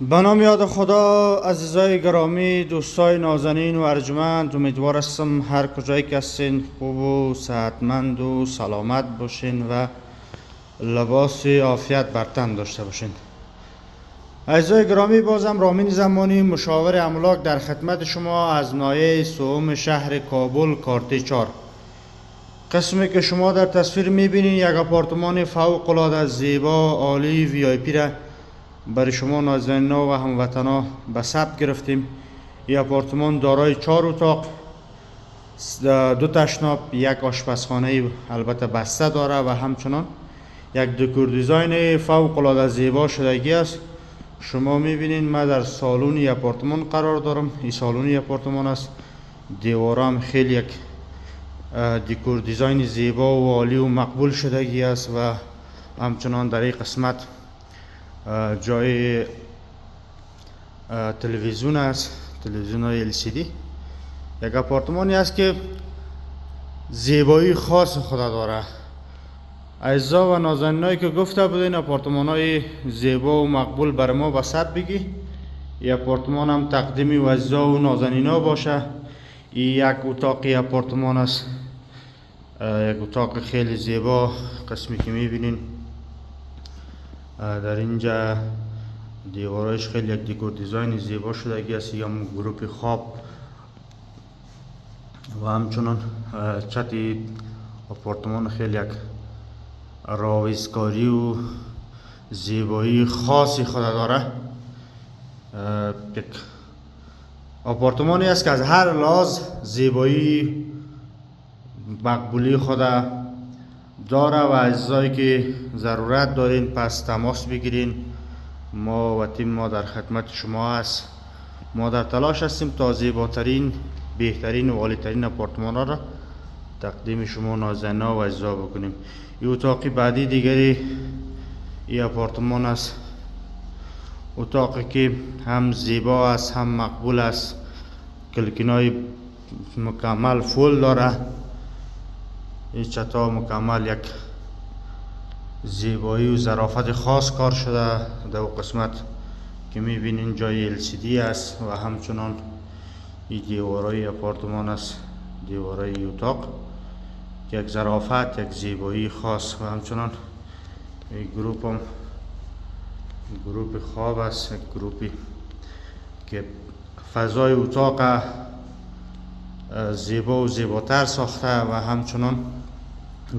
به نام یاد خدا. عزیزای گرامی، دوستای نازنین و ارجمند، امیدوار هستم هر کجایی که هستین خوب و صحتمند و سلامت باشین و لباس عافیت بر تن داشته باشین. عزیزای گرامی، بازم رامین زمانی، مشاور املاک، در خدمت شما از ناحیه سوم شهر کابل، کارته 4. قسمی که شما در تصویر میبینین یک آپارتمان فوق العاده زیبا، عالی، وی آی پی را برای شما نازنینا و هموطنا به ثبت گرفتیم. این آپارتمان دارای 4 اتاق، 2 تشناب، 1 آشپزخانه البته بسته داره و همچنان یک دکور دیزاین فوق العاده زیبا شدگی است. شما میبینین من در سالن آپارتمان قرار دارم. این سالن آپارتمان است. دیوارم خیلی یک دکور دیزاین زیبا و عالی و مقبول شدگی است و همچنان در این قسمت جای تلویزیون است، تلویزیون LCD. یک آپارتمانی است که زیبایی خاص خدا داره. عزیزا و نازنینایی که گفته بودین آپارتمان‌های زیبا و مقبول برای ما به ثبت بگی. این آپارتمان هم تقدیم و عزیزا و نازنینا باشه. این یک اتاق آپارتمان است، یک اتاق خیلی زیبا. قسمی که میبینین در اینجا دیوارایش خیلی یک دکور دیزاین زیبا شدگی است. یا گروپ خواب و همچنان چت آپارتمان خیلی یک راویزکاری و زیبایی خاصی خود داره. یک آپارتمانی است که از هر لحاظ زیبایی مقبولی خود داره و عزیزایی که ضرورت دارین پس تماس بگیرین. ما و تیم ما در خدمت شما است. ما در تلاش هستیم تا زیباترین، بهترین و عالیترین آپارتمان ها را تقدیم شما نازنینا و عزیزا بکنیم. این اتاقی بعدی دیگری این آپارتمان است. اتاقی که هم زیبا است هم مقبول است. کلکینای مکمل فول داره. این چتا مکمل یک زیبایی و ظرافت خاص کار شده. در قسمت که میبینین جای LCD است و همچنان این دیوارای آپارتمان است، دیوارای اتاق، یک ظرافت، یک زیبایی خاص و همچنان این گروپ هم گروپ خواب است، یک گروپی که فضای اتاق زیبا و زیباتر ساخته و همچنان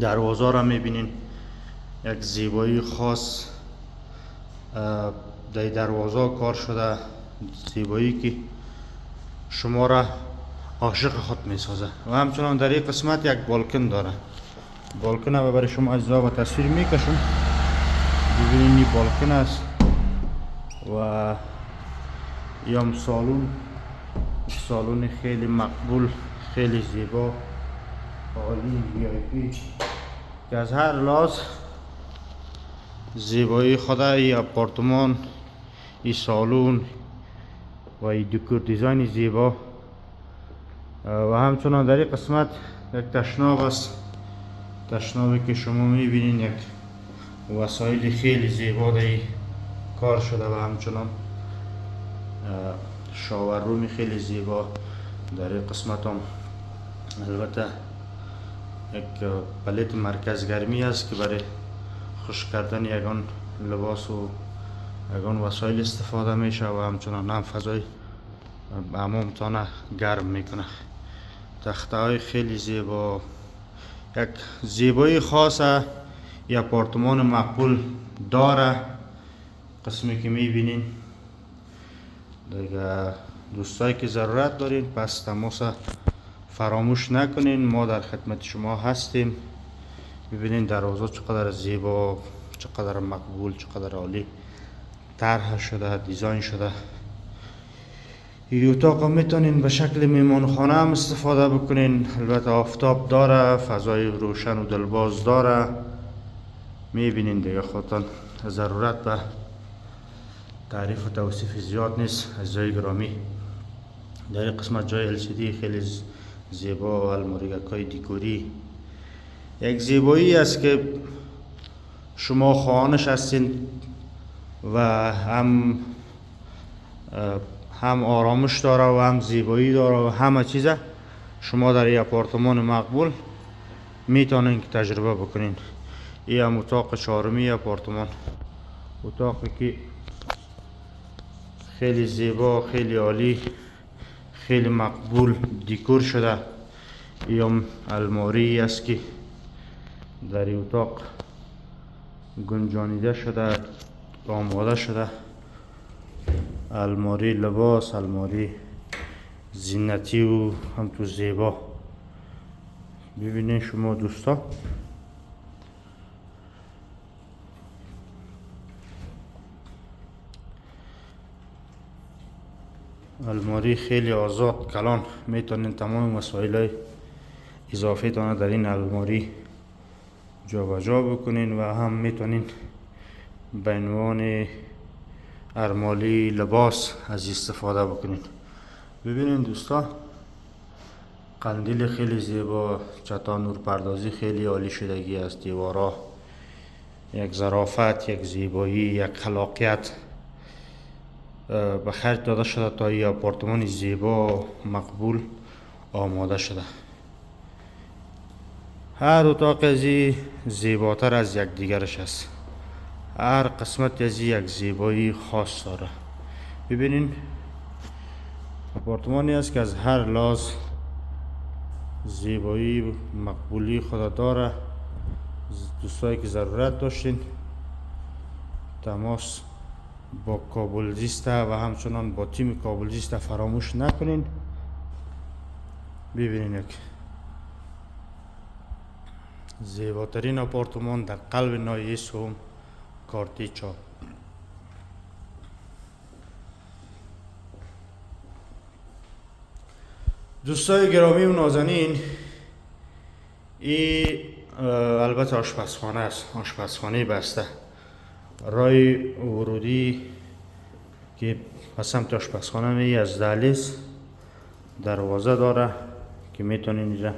دروازه را میبینین یک زیبایی خاص در دروازه کار شده، زیبایی که شما را عاشق خود میسازه. و همچنان در این قسمت یک بالکن داره. بالکن را برای شما عزیزا به تصویر میکشم. ببینید این بالکن است و یم سالن خیلی مقبول، خیلی زیبا، عالی، VIP که از هر لحاظ زیبایی خود این آپارتمان، این سالن و این دکور دیزاین زیبا و همچنان در این قسمت یک تشناب است. تشنابی که شما میبینین یک وسایل خیلی زیبا در کار شده و همچنان شاور رومی خیلی زیبا در این قسمت هم البته یک پلیت مرکز گرمی است که برای خشک کردن یگان لباس و یگان وسایل استفاده میشه و همچنان هم فضای حمامتان گرم میکنه. تخته های خیلی زیبا، یک زیبایی خاصه این آپارتمان مقبول داره. قسمی که میبینین دیگه دوستایی که ضرورت دارین پس تماس فراموش نکنین. ما در خدمت شما هستیم. ببینین دروازه چقدر زیبا، چقدر مقبول، چقدر عالی طرح شده، دیزاین شده. این اتاق میتونین به شکل میمانخانه هم استفاده بکنین. البته آفتاب داره، فضای روشن و دلباز داره. میبینین دیگه خودتان ضرورت به تعریف و توصیف زیاد نیست. عزیزای گرامی، در این قسمت جای LCD خیلی زیبا و الماری‌های دیکوری، یک زیبایی است که شما خواهانش هستین و هم هم آرامش داره و هم زیبایی داره و همه چیزه. شما در این آپارتمان مقبول میتونین که تجربه بکنین. این هم اتاق چهارمی آپارتمان، اتاقی که خیلی زیبا، خیلی عالی، خیلی مقبول دیکور شده. این هم الماری است که در این اتاق گنجانیده شده، آماده شده. الماری لباس، الماری زینتی و هم تو زیبا. ببینید شما دوستا، الماری خیلی آزاد کلان، میتونین تمام مسائل اضافه تانه در این الماری جابجا بکنین و هم میتونین به عنوان ارمالی لباس از استفاده بکنین. ببینین دوستا، قندیل خیلی زیبا، چتا نور پردازی خیلی عالی شدگی است. دیوارا یک ظرافت، یک زیبایی، یک خلاقیت به خرج داده شده تا این آپارتمان زیبا مقبول آماده شده. هر اتاق از این زیباتر از یک دیگرش است. هر قسمت از یک زیبایی خاص داره. ببینین آپارتمانی است که از هر لحاظ زیبایی مقبولی خود داره. دوستایی که ضرورت داشتین تماس با کابل زیسته و همچنان با تیم کابل زیسته فراموش نکنین. ببینین یک زیباترین آپارتمان در قلب ناحیه سوم کارتی چاپ. دوستای گرامی و نازنین، این البته آشپزخانه است، آشپزخانه بسته. راه ورودی که به سمت آشپزخانه می از دهلیز دروازه داره که میتونین اینجا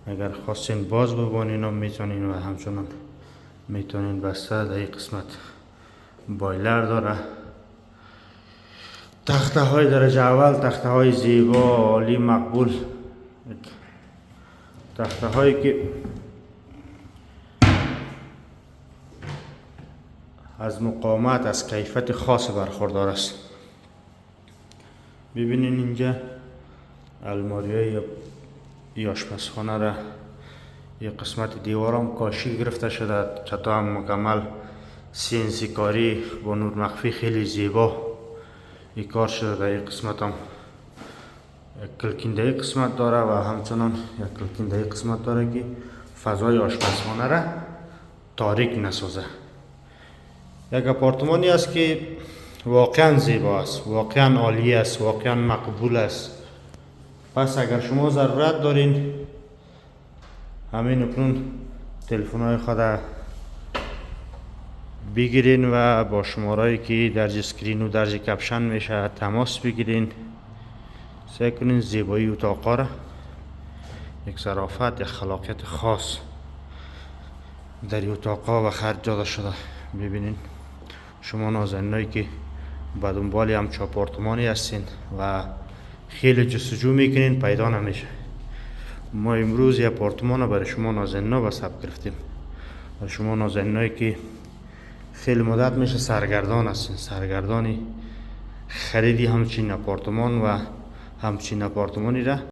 اگر خواستین باز ببانین و میتونین و همچنان میتونین بسته. در این قسمت بایلر داره، تخته های درجه اول، تخته های زیبا عالی مقبول، تخته هایی که از مقاومت، از کیفیت خاص برخوردار است. ببینین اینجا الماری های آشپزخانه را، یه قسمت دیوارم کاشی گرفته شده، چتا هم مکمل CNC کاری با نور مخفی خیلی زیبا این کار شده. در این قسمت هم کلکینده قسمت داره و همچنان یک کلکینده قسمت داره که فضای آشپزخانه را تاریک نسازه. یک آپارتمانی است که واقعا زیبا است، واقعا عالی است، واقعا مقبول است. پس اگر شما ضرورت دارین همین اکنون تلفن های خود بگیرین و با شمارهایی که در اسکرین و در کپشن میشه تماس بگیرین. سعی کنین زیبایی اتاقا را، یک ظرافت، یک خلاقیت خاص در این اتاقا و خرج داده شده. ببینین شما نازنینایی که به دنبال همچون آپارتمانی هستین و خیلی جستجو میکنین پیدا نمیشه، ما امروز یه آپارتمان برای شما نازنینا به ثبت گرفتیم. و شما نازنینایی که خیلی مدت میشه سرگردان هستین، سرگردانی خریدی همچین آپارتمان و همچین آپارتمانی را